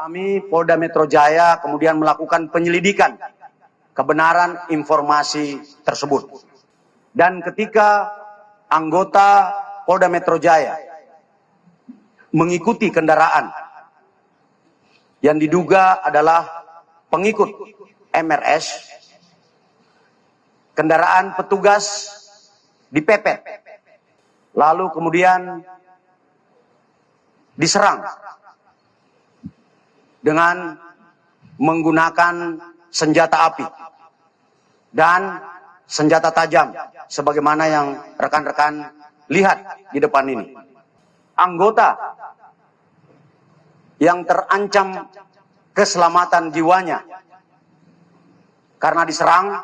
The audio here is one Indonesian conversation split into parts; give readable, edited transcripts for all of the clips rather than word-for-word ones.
Kami Polda Metro Jaya kemudian melakukan penyelidikan kebenaran informasi tersebut. Dan ketika anggota Polda Metro Jaya mengikuti kendaraan yang diduga adalah pengikut MRS, kendaraan petugas dipepet, lalu kemudian diserang dengan menggunakan senjata api dan senjata tajam sebagaimana yang rekan-rekan lihat di depan ini. Anggota yang terancam keselamatan jiwanya karena diserang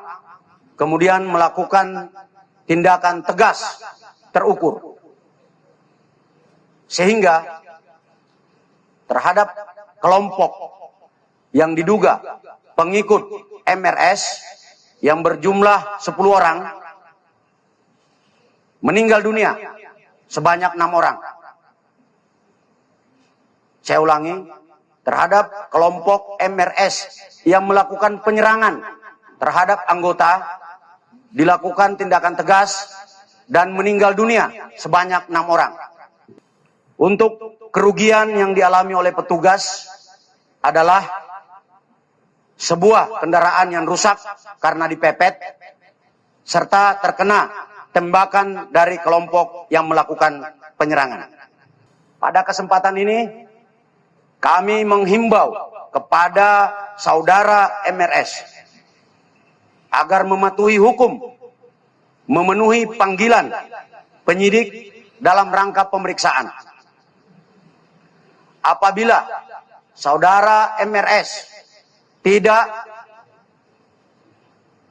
kemudian melakukan tindakan tegas terukur sehingga terhadap kelompok yang diduga pengikut MRS yang berjumlah 10 orang meninggal dunia sebanyak 6 orang. Saya ulangi, terhadap kelompok MRS yang melakukan penyerangan terhadap anggota dilakukan tindakan tegas dan meninggal dunia sebanyak 6 orang. Untuk kerugian yang dialami oleh petugas adalah sebuah kendaraan yang rusak karena dipepet serta terkena tembakan dari kelompok yang melakukan penyerangan. Pada kesempatan ini kami menghimbau kepada saudara MRS agar mematuhi hukum, memenuhi panggilan penyidik dalam rangka pemeriksaan. Apabila saudara MRS tidak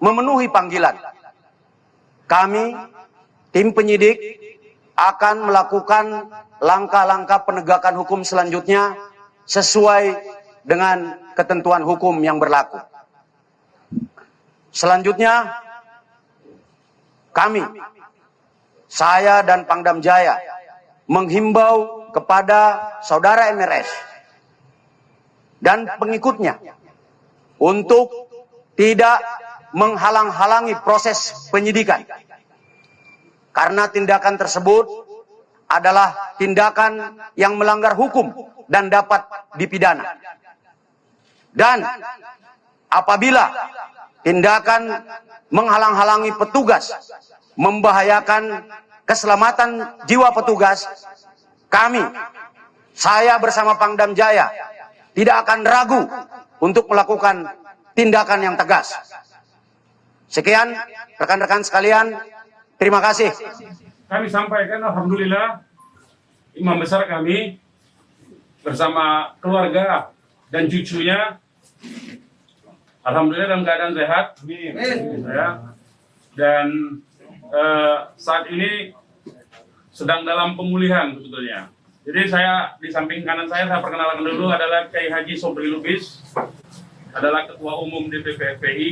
memenuhi panggilan, kami, tim penyidik, akan melakukan langkah-langkah penegakan hukum selanjutnya sesuai dengan ketentuan hukum yang berlaku. Selanjutnya, kami, saya dan Pangdam Jaya, menghimbau kepada saudara MRS dan pengikutnya untuk tidak menghalang-halangi proses penyidikan. Karena tindakan tersebut adalah tindakan yang melanggar hukum dan dapat dipidana. Dan apabila tindakan menghalang-halangi petugas membahayakan keselamatan jiwa petugas, kami, saya bersama Pangdam Jaya, tidak akan ragu untuk melakukan tindakan yang tegas. Sekian, rekan-rekan sekalian, terima kasih. Kami sampaikan, alhamdulillah, imam besar kami bersama keluarga dan cucunya, alhamdulillah dalam keadaan sehat. Ya. Dan saat ini sedang dalam pemulihan sebetulnya. Jadi saya di samping kanan saya perkenalkan dulu adalah Kiai Haji Sobri Lubis, adalah Ketua Umum DPP FPI.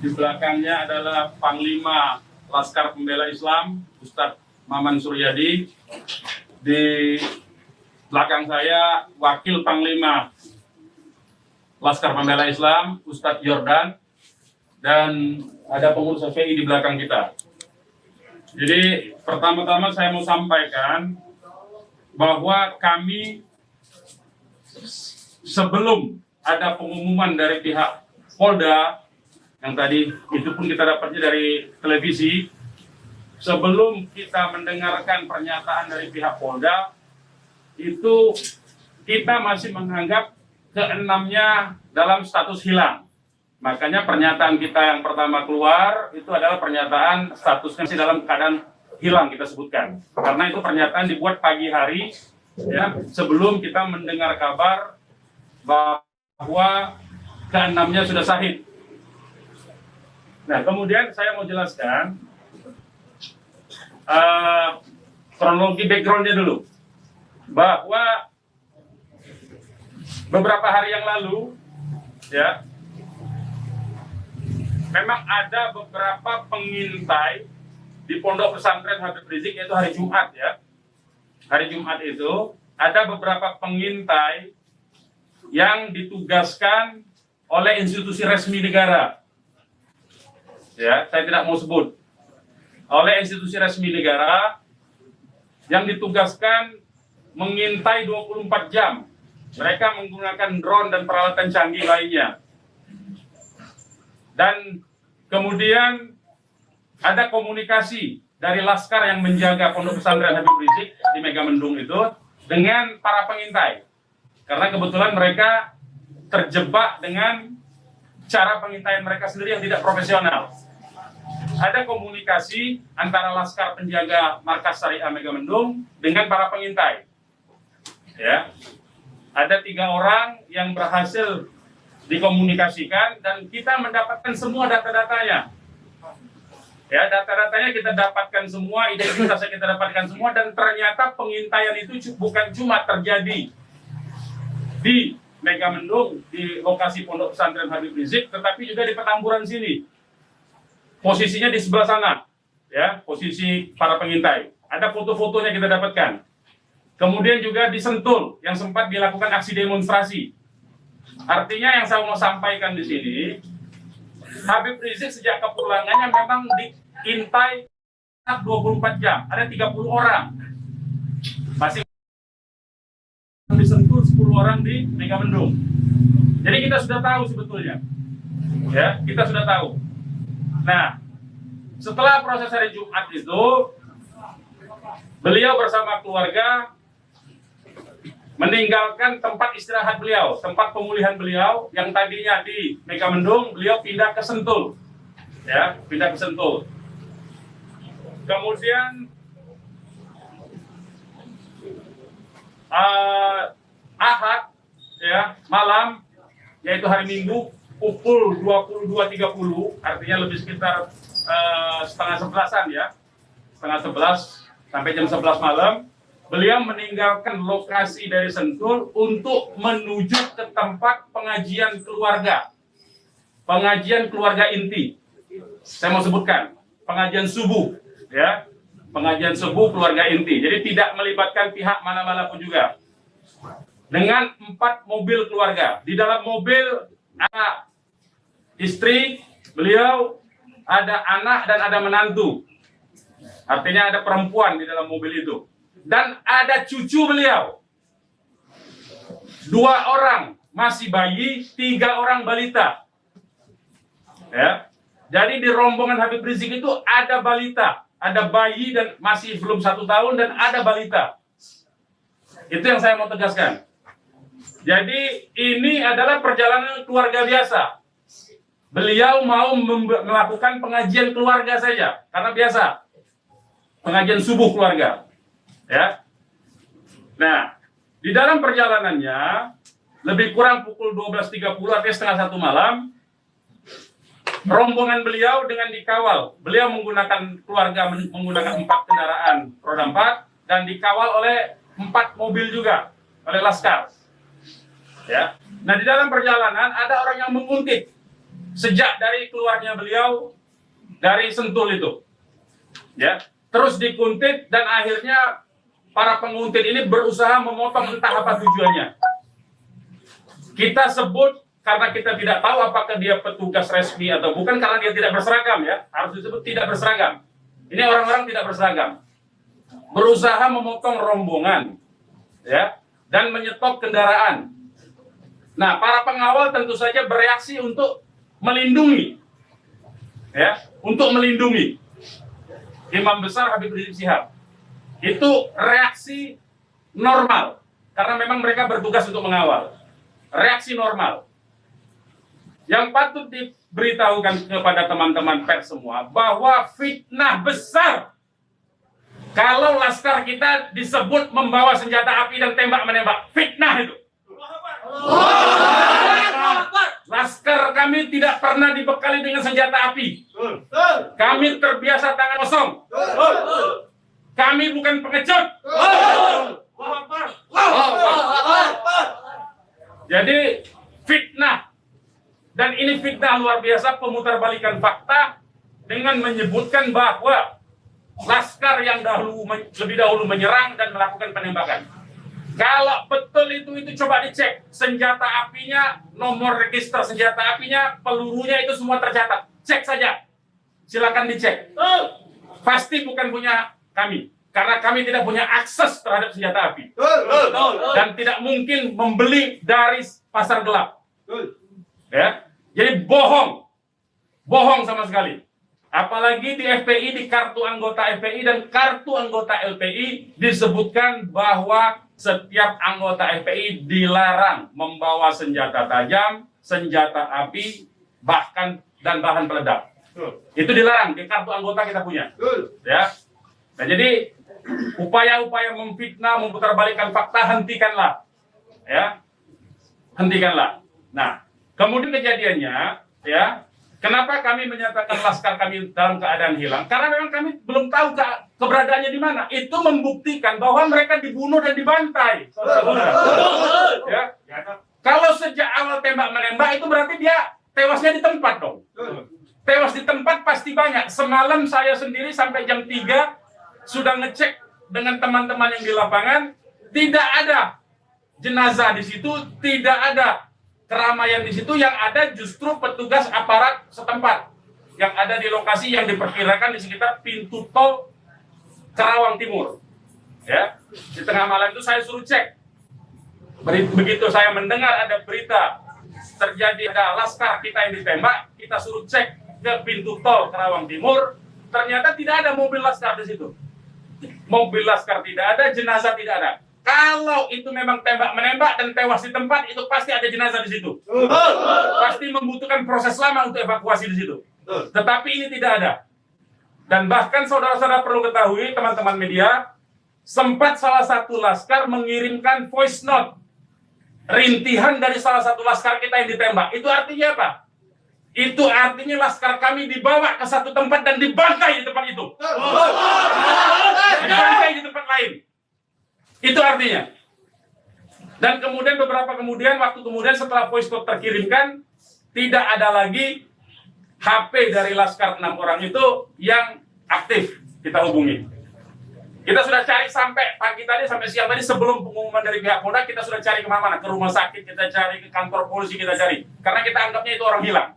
Di belakangnya adalah Panglima Laskar Pembela Islam, Ustadz Maman Suryadi. Di belakang saya Wakil Panglima Laskar Pembela Islam, Ustadz Jordan. Dan ada pengurus FPI di belakang kita. Jadi pertama-tama saya mau sampaikan bahwa kami sebelum ada pengumuman dari pihak Polda, yang tadi itu pun kita dapatnya dari televisi, sebelum kita mendengarkan pernyataan dari pihak Polda, itu kita masih menganggap keenamnya dalam status hilang. Makanya pernyataan kita yang pertama keluar itu adalah pernyataan statusnya masih dalam keadaan hilang kita sebutkan. Karena itu pernyataan dibuat pagi hari ya, sebelum kita mendengar kabar bahwa keenamnya sudah syahid. Nah, kemudian saya mau jelaskan kronologi background-nya dulu. Bahwa beberapa hari yang lalu ya, memang ada beberapa pengintai di Pondok Pesantren Habib Rizik, yaitu hari Jumat ya. Hari Jumat itu ada beberapa pengintai yang ditugaskan oleh institusi resmi negara. Ya, saya tidak mau sebut. Oleh institusi resmi negara yang ditugaskan mengintai 24 jam. Mereka menggunakan drone dan peralatan canggih lainnya. Dan kemudian ada komunikasi dari laskar yang menjaga Pondok Pesantren Habib Rizik di Megamendung itu dengan para pengintai. Karena kebetulan mereka terjebak dengan cara pengintaian mereka sendiri yang tidak profesional. Ada komunikasi antara laskar penjaga markas Syariah Megamendung dengan para pengintai. Ya, ada 3 orang yang berhasil dikomunikasikan dan kita mendapatkan semua data-datanya. Ya, data-datanya kita dapatkan semua, identitasnya kita dapatkan semua, dan ternyata pengintaian itu bukan cuma terjadi di Megamendung, di lokasi Pondok Pesantren Habib Rizik, tetapi juga di Petamburan sini. Posisinya di sebelah sana, ya, posisi para pengintai. Ada foto-fotonya kita dapatkan. Kemudian juga di Sentul yang sempat dilakukan aksi demonstrasi. Artinya yang saya mau sampaikan di sini, Habib Rizik sejak kepulangannya memang diintai 24 jam. Ada 30 orang. Masih di Sentul, 10 orang di Megamendung. Jadi kita sudah tahu sebetulnya. Ya, kita sudah tahu. Nah, setelah proses hari Jumat itu, beliau bersama keluarga meninggalkan tempat istirahat beliau, tempat pemulihan beliau yang tadinya di Megamendung, beliau pindah ke Sentul, ya, pindah ke Sentul. Kemudian Ahad, ya, malam, yaitu hari Minggu, pukul 22.30, artinya lebih sekitar setengah 11-an ya, setengah 11 sampai jam 11 malam, beliau meninggalkan lokasi dari Sentul untuk menuju ke tempat pengajian keluarga inti. Saya mau sebutkan, pengajian subuh, ya, pengajian subuh keluarga inti. Jadi tidak melibatkan pihak mana-mana pun juga. Dengan 4 mobil keluarga, di dalam mobil ada istri beliau, ada anak dan ada menantu. Artinya ada perempuan di dalam mobil itu. Dan ada cucu beliau. 2 orang masih bayi, 3 orang balita. Ya. Jadi di rombongan Habib Rizik itu ada balita, ada bayi dan masih belum 1 tahun dan ada balita. Itu yang saya mau tegaskan. Jadi ini adalah perjalanan keluarga biasa. Beliau mau melakukan pengajian keluarga saja, karena biasa pengajian subuh keluarga, ya. Nah, di dalam perjalanannya lebih kurang pukul 12.30 atau setengah 1 malam, rombongan beliau dengan dikawal. Beliau menggunakan keluarga menggunakan 4 kendaraan roda 4 dan dikawal oleh 4 mobil juga oleh laskar. Ya. Nah, di dalam perjalanan ada orang yang menguntit. Sejak dari keluarnya beliau dari Sentul itu, ya, terus dikuntit dan akhirnya para penguntit ini berusaha memotong, entah apa tujuannya. Kita sebut karena kita tidak tahu apakah dia petugas resmi atau bukan, karena dia tidak berseragam, ya, harus disebut tidak berseragam. Ini orang-orang tidak berseragam, berusaha memotong rombongan, ya, dan menyetop kendaraan. Nah, para pengawal tentu saja bereaksi untuk melindungi, ya, untuk melindungi Imam Besar Habib Rizik Syihab. Itu reaksi normal, karena memang mereka bertugas untuk mengawal. Reaksi normal. Yang patut diberitahukan kepada teman-teman pers semua, bahwa fitnah besar kalau laskar kita disebut membawa senjata api dan tembak-menembak. Fitnah itu. Laskar kami tidak pernah dibekali dengan senjata api. Kami terbiasa tangan kosong. Kami bukan pengecut. Jadi fitnah. Dan ini fitnah luar biasa, pemutarbalikan fakta dengan menyebutkan bahwa laskar yang lebih dahulu menyerang dan melakukan penembakan. Kalau betul itu coba dicek senjata apinya, nomor register senjata apinya, pelurunya itu semua tercatat. Cek saja, silakan dicek. Pasti bukan punya kami, karena kami tidak punya akses terhadap senjata api dan tidak mungkin membeli dari pasar gelap. Ya, jadi bohong sama sekali. Apalagi di FPI, di kartu anggota FPI dan kartu anggota LPI disebutkan bahwa setiap anggota FPI dilarang membawa senjata tajam, senjata api, bahkan dan bahan peledak. Itu dilarang di kartu anggota kita punya. Ya. Nah, jadi upaya-upaya memfitnah, memutarbalikkan fakta hentikanlah. Ya. Hentikanlah. Nah, kemudian kejadiannya, ya, kenapa kami menyatakan laskar kami dalam keadaan hilang? Karena memang kami belum tahu keberadaannya di mana. Itu membuktikan bahwa mereka dibunuh dan dibantai. Ya. Kalau sejak awal tembak menembak itu berarti dia tewasnya di tempat dong. Tewas di tempat pasti banyak. Semalam saya sendiri sampai jam 3 sudah ngecek dengan teman-teman yang di lapangan, tidak ada jenazah di situ, tidak ada keramaian di situ, yang ada justru petugas aparat setempat yang ada di lokasi yang diperkirakan di sekitar pintu tol Karawang Timur. Ya, di tengah malam itu saya suruh cek. Begitu saya mendengar ada berita terjadi ada laskar kita yang ditembak, kita suruh cek ke pintu tol Karawang Timur, ternyata tidak ada mobil laskar di situ. Mobil laskar tidak ada, jenazah tidak ada. Kalau itu memang tembak menembak dan tewas di tempat, itu pasti ada jenazah di situ. Pasti membutuhkan proses lama untuk evakuasi di situ. Tetapi ini tidak ada. Dan bahkan saudara-saudara perlu ketahui, teman-teman media, sempat salah satu laskar mengirimkan voice note rintihan dari salah satu laskar kita yang ditembak. Itu artinya apa? Itu artinya laskar kami dibawa ke satu tempat dan dibantai di tempat itu. Dibantai di tempat lain. Itu artinya. Dan kemudian waktu kemudian setelah voice note terkirimkan, tidak ada lagi HP dari laskar 6 orang itu yang aktif kita hubungi. Kita sudah cari sampai pagi tadi, sampai siang tadi sebelum pengumuman dari pihak Polda, kita sudah cari kemana-mana. Ke rumah sakit kita cari, ke kantor polisi kita cari. Karena kita anggapnya itu orang hilang.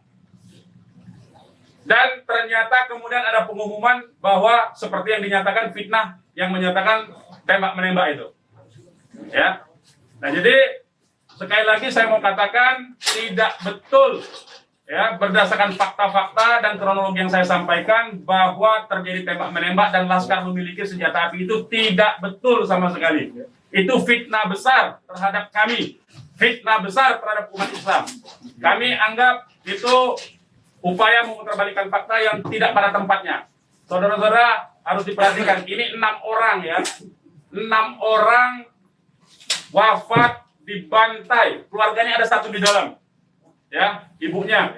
Dan ternyata kemudian ada pengumuman bahwa seperti yang dinyatakan fitnah yang menyatakan tembak menembak itu. Ya. Nah, jadi sekali lagi saya mau katakan tidak betul, ya, berdasarkan fakta-fakta dan kronologi yang saya sampaikan bahwa terjadi tembak menembak dan laskar memiliki senjata api itu tidak betul sama sekali. Itu fitnah besar terhadap kami, fitnah besar terhadap umat Islam. Kami anggap itu upaya memutarbalikkan fakta yang tidak pada tempatnya. Saudara-saudara harus diperhatikan, ini 6 orang ya, 6 orang wafat dibantai, keluarganya ada 1 di dalam, ya, ibunya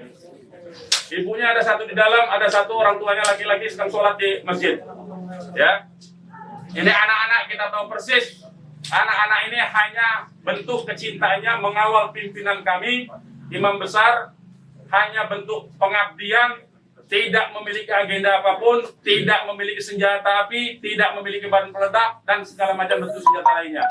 ada 1 di dalam, ada 1 orang tuanya laki-laki sedang sholat di masjid, ya. Ini anak-anak kita tahu persis, anak-anak ini hanya bentuk kecintaannya mengawal pimpinan kami, imam besar, hanya bentuk pengabdian, tidak memiliki agenda apapun, tidak memiliki senjata api, tidak memiliki bahan peledak, dan segala macam bentuk senjata lainnya.